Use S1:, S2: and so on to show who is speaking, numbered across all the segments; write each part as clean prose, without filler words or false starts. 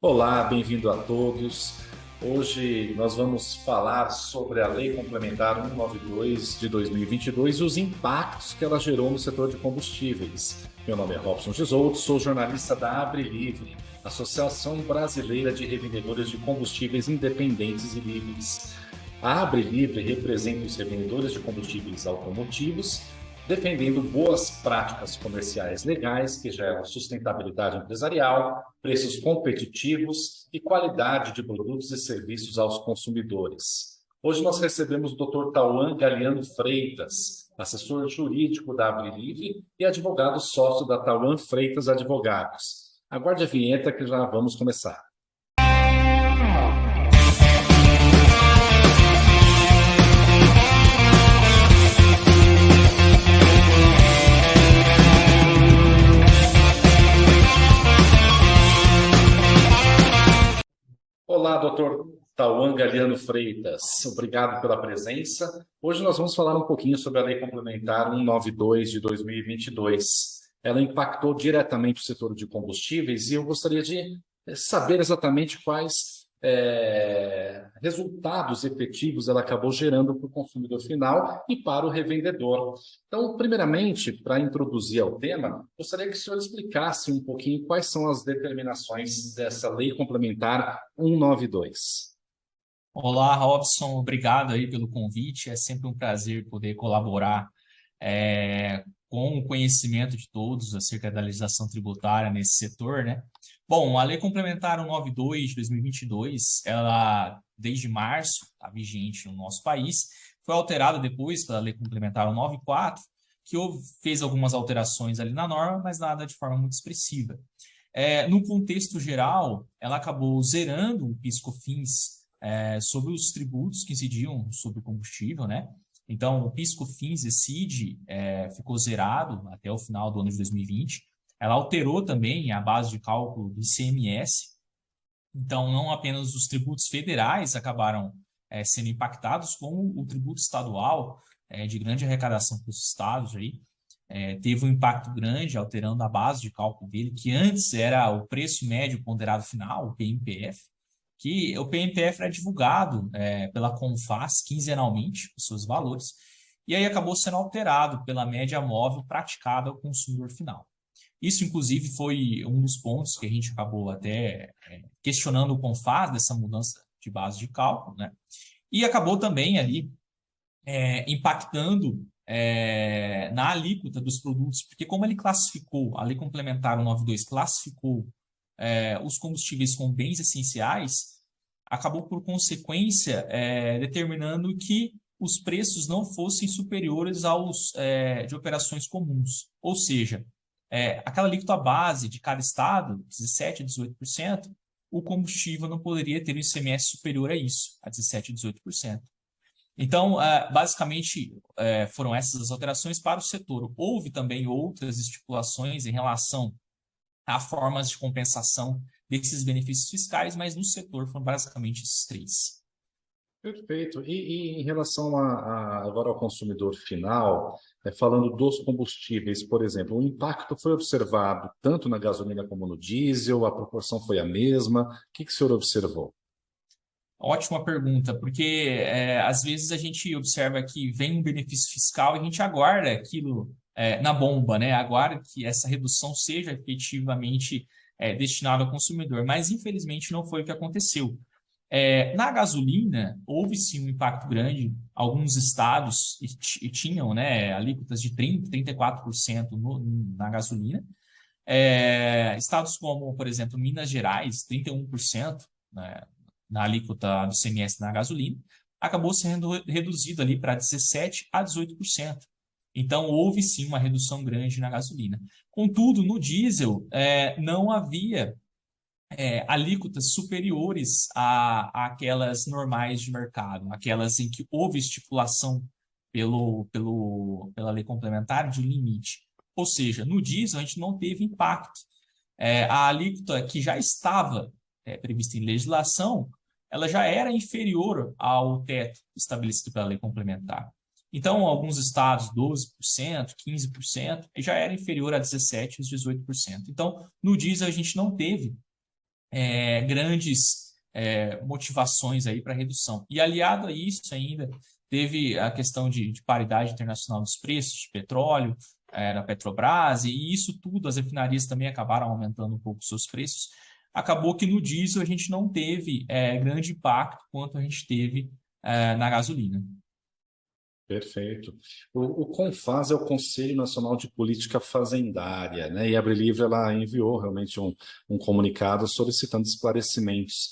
S1: Olá, bem-vindo a todos. Hoje nós vamos falar sobre a Lei Complementar 192 de 2022 e os impactos que ela gerou no setor de combustíveis. Meu nome é Robson Gisolto, sou jornalista da Abre Livre, Associação Brasileira de Revendedores de Combustíveis Independentes e Livres. A Abre Livre representa os revendedores de combustíveis automotivos, defendendo boas práticas comerciais legais que geram sustentabilidade empresarial, preços competitivos e qualidade de produtos e serviços aos consumidores. Hoje nós recebemos o Dr. Tauan Galeano Freitas, assessor jurídico da Abre Livre e advogado sócio da Tauan Freitas Advogados. Aguarde a vinheta que já vamos começar. Olá, doutor Tauan Galeano Freitas. Obrigado pela presença. Hoje nós vamos falar um pouquinho sobre a Lei Complementar 192 de 2022. Ela impactou diretamente o setor de combustíveis e eu gostaria de saber exatamente quais resultados efetivos ela acabou gerando para o consumidor final e para o revendedor. Então, primeiramente, para introduzir ao tema, gostaria que o senhor explicasse um pouquinho quais são as determinações dessa Lei Complementar 192.
S2: Olá, Robson, obrigado aí pelo convite. É sempre um prazer poder colaborar com o conhecimento de todos acerca da legislação tributária nesse setor, né? Bom, a Lei Complementar 192 de 2022, ela, desde março, está vigente no nosso país, foi alterada depois pela Lei Complementar 194, que fez algumas alterações ali na norma, mas nada de forma muito expressiva. No contexto geral, ela acabou zerando o PIS/COFINS sobre os tributos que incidiam sobre o combustível, né? Então, o PIS/COFINS e CID ficou zerado até o final do ano de 2020. Ela alterou também a base de cálculo do ICMS. Então, não apenas os tributos federais acabaram sendo impactados, como o tributo estadual, de grande arrecadação para os estados, aí, teve um impacto grande, alterando a base de cálculo dele, que antes era o preço médio ponderado final, o PMPF, que o PMPF era divulgado pela Confas quinzenalmente, os seus valores, e aí acabou sendo alterado pela média móvel praticada ao consumidor final. Isso, inclusive, foi um dos pontos que a gente acabou até questionando o Confas dessa mudança de base de cálculo, né? E acabou também ali impactando na alíquota dos produtos, porque como ele classificou, a Lei Complementar 192 classificou os combustíveis como bens essenciais, acabou, por consequência, determinando que os preços não fossem superiores aos de operações comuns. Ou seja, aquela alíquota base de cada estado, 17% a 18%, o combustível não poderia ter um ICMS superior a isso, a 17% a 18%. Então, basicamente, foram essas as alterações para o setor. Houve também outras estipulações em relação a formas de compensação desses benefícios fiscais, mas no setor foram basicamente esses três.
S1: Perfeito. E em relação agora ao consumidor final, falando dos combustíveis, por exemplo, o impacto foi observado tanto na gasolina como no diesel, a proporção foi a mesma. O que o senhor observou?
S2: Ótima pergunta, porque às vezes a gente observa que vem um benefício fiscal e a gente aguarda aquilo na bomba, né? Aguarda que essa redução seja efetivamente destinada ao consumidor, mas infelizmente não foi o que aconteceu. Na gasolina, houve sim um impacto grande. Alguns estados tinham, né, alíquotas de 30%, 34% na gasolina. Estados como, por exemplo, Minas Gerais, 31%, né, na alíquota do ICMS na gasolina, acabou sendo reduzido ali para 17% a 18%. Então, houve sim uma redução grande na gasolina. Contudo, no diesel, não havia alíquotas superiores àquelas normais de mercado, aquelas em que houve estipulação pela lei complementar de limite. Ou seja, no diesel a gente não teve impacto. A alíquota que já estava prevista em legislação, ela já era inferior ao teto estabelecido pela lei complementar. Então, alguns estados, 12%, 15%, já era inferior a 17% e 18%. Então, no diesel a gente não teve grandes motivações aí para redução. E aliado a isso ainda, teve a questão de paridade internacional dos preços de petróleo, na Petrobras, e isso tudo, as refinarias também acabaram aumentando um pouco seus preços. Acabou que no diesel a gente não teve grande impacto quanto a gente teve na gasolina.
S1: Perfeito. O CONFAS é o Conselho Nacional de Política Fazendária, né? E a AbriLivre ela enviou realmente um comunicado solicitando esclarecimentos.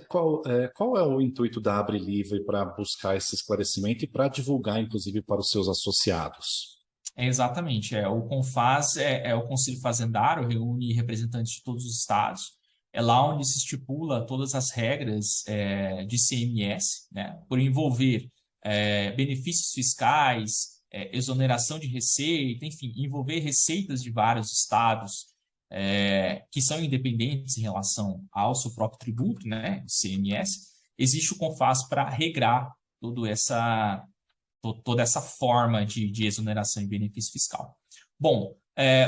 S1: Qual é o intuito da AbriLivre para buscar esse esclarecimento e para divulgar, inclusive, para os seus associados?
S2: Exatamente. O CONFAS é o Conselho Fazendário, reúne representantes de todos os estados. É lá onde se estipula todas as regras de ICMS, né, por envolver benefícios fiscais, exoneração de receita, enfim, envolver receitas de vários estados que são independentes em relação ao seu próprio tributo, né, ICMS. Existe o CONFAS para regrar toda essa forma de exoneração e benefício fiscal. Bom,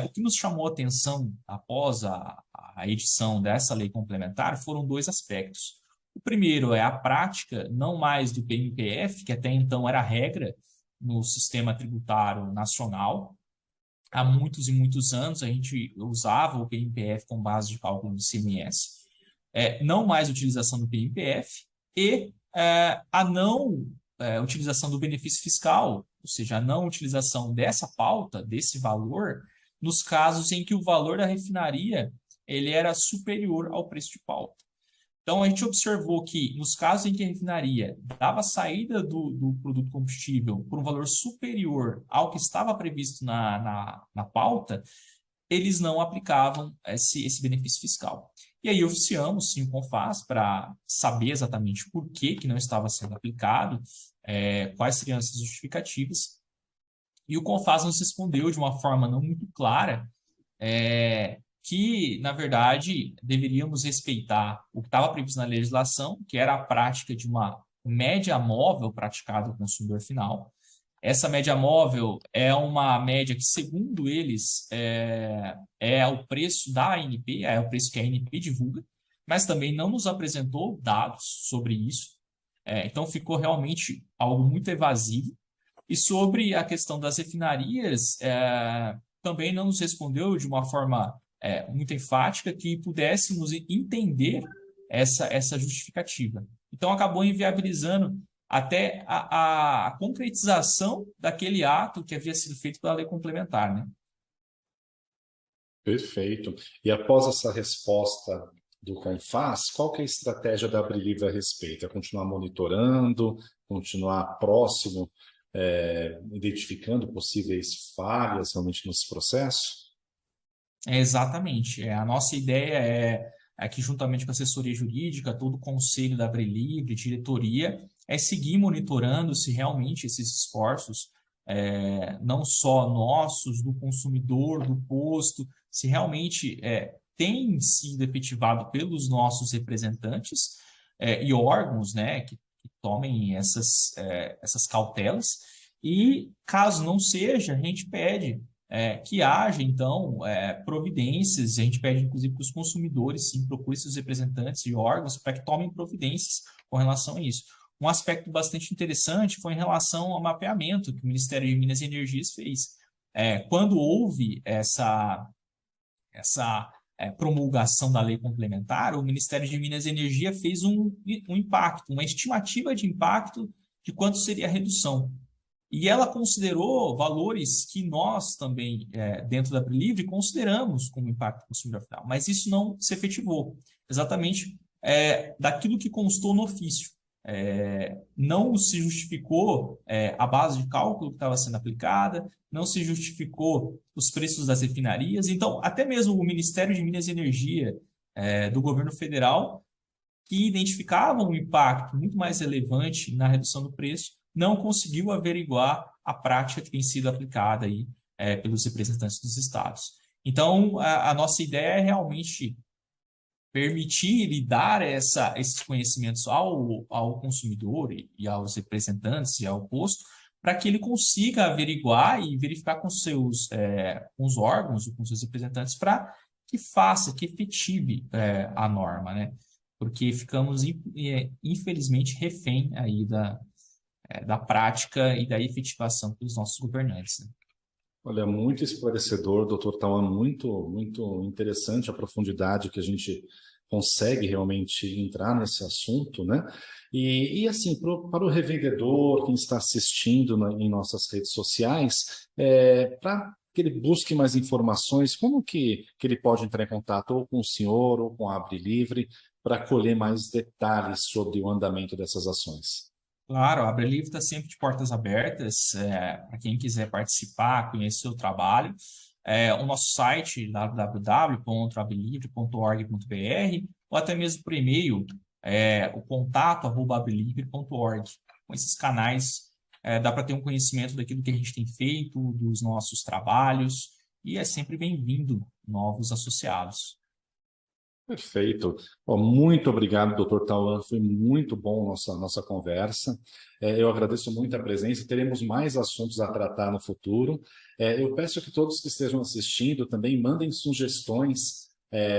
S2: o que nos chamou a atenção após a edição dessa lei complementar foram dois aspectos. O primeiro é a prática, não mais do PMPF, que até então era regra no sistema tributário nacional. Há muitos e muitos anos a gente usava o PMPF como base de cálculo do ICMS. Não mais utilização do PMPF e a não utilização do benefício fiscal, ou seja, a não utilização dessa pauta, desse valor, nos casos em que o valor da refinaria ele era superior ao preço de pauta. Então, a gente observou que nos casos em que a refinaria dava saída do produto combustível por um valor superior ao que estava previsto na pauta, eles não aplicavam esse benefício fiscal. E aí oficiamos, sim, o CONFAS para saber exatamente por que não estava sendo aplicado, quais seriam essas justificativas. E o CONFAS nos respondeu de uma forma não muito clara que, na verdade, deveríamos respeitar o que estava previsto na legislação, que era a prática de uma média móvel praticada ao consumidor final. Essa média móvel é uma média que, segundo eles, é o preço da ANP, é o preço que a ANP divulga, mas também não nos apresentou dados sobre isso. Então, ficou realmente algo muito evasivo. E sobre a questão das refinarias, também não nos respondeu de uma forma muito enfática que pudéssemos entender essa justificativa. Então, acabou inviabilizando até a concretização daquele ato que havia sido feito pela lei complementar, né?
S1: Perfeito. E após essa resposta do CONFAS, qual que é a estratégia da AbriLivre a respeito? É continuar monitorando, continuar próximo, identificando possíveis falhas realmente nesse processo?
S2: Exatamente. A nossa ideia que, juntamente com a assessoria jurídica, todo o conselho da AbriLivre, diretoria, é seguir monitorando se realmente esses esforços, não só nossos, do consumidor, do posto, se realmente tem sido efetivado pelos nossos representantes e órgãos, né, que tomem essas cautelas. E, caso não seja, a gente pede que haja, então, providências, a gente pede, inclusive, que os consumidores, sim, procurem seus representantes e órgãos para que tomem providências com relação a isso. Um aspecto bastante interessante foi em relação ao mapeamento que o Ministério de Minas e Energias fez. Quando houve essa promulgação da lei complementar, o Ministério de Minas e Energia fez um impacto, uma estimativa de impacto de quanto seria a redução. E ela considerou valores que nós também, dentro da AbriLivre, consideramos como impacto consumidor final, mas isso não se efetivou, exatamente daquilo que constou no ofício. Não se justificou a base de cálculo que estava sendo aplicada, não se justificou os preços das refinarias. Então, até mesmo o Ministério de Minas e Energia do governo federal, que identificava um impacto muito mais relevante na redução do preço, não conseguiu averiguar a prática que tem sido aplicada aí, pelos representantes dos estados. Então, a nossa ideia é realmente permitir e dar esses conhecimentos ao consumidor e aos representantes e ao posto, para que ele consiga averiguar e verificar com os órgãos, com seus representantes, para que faça, que efetive a norma, né? Porque ficamos, infelizmente, refém aí da prática e da efetivação pelos nossos governantes, né?
S1: Olha, muito esclarecedor, doutor Tauan, muito interessante a profundidade que a gente consegue realmente entrar nesse assunto, né? E assim, para o revendedor, quem está assistindo em nossas redes sociais, para que ele busque mais informações, como que ele pode entrar em contato ou com o senhor ou com a Abre Livre para colher mais detalhes sobre o andamento dessas ações?
S2: Claro, a Abre Livre está sempre de portas abertas para quem quiser participar, conhecer o trabalho. O nosso site, www.abrelivre.org.br, ou até mesmo por e-mail, o contato@abrelivre.org. Com esses canais, dá para ter um conhecimento daquilo que a gente tem feito, dos nossos trabalhos, e é sempre bem-vindo novos associados.
S1: Perfeito. Ó, muito obrigado, doutor Tauan. Foi muito bom nossa conversa. Eu agradeço muito a presença. Teremos mais assuntos a tratar no futuro. Eu peço que todos que estejam assistindo também mandem sugestões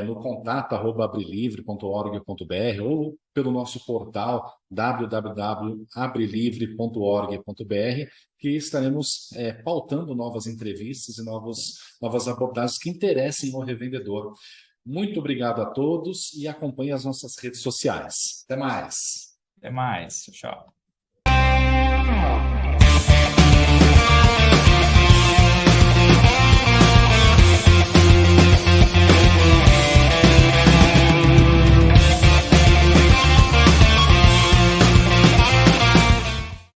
S1: no contato@abrelivre.org.br ou pelo nosso portal www.abrelivre.org.br, que estaremos pautando novas entrevistas e novas abordagens que interessem ao revendedor. Muito obrigado a todos e acompanhe as nossas redes sociais. Até mais.
S2: Até mais. Tchau, tchau.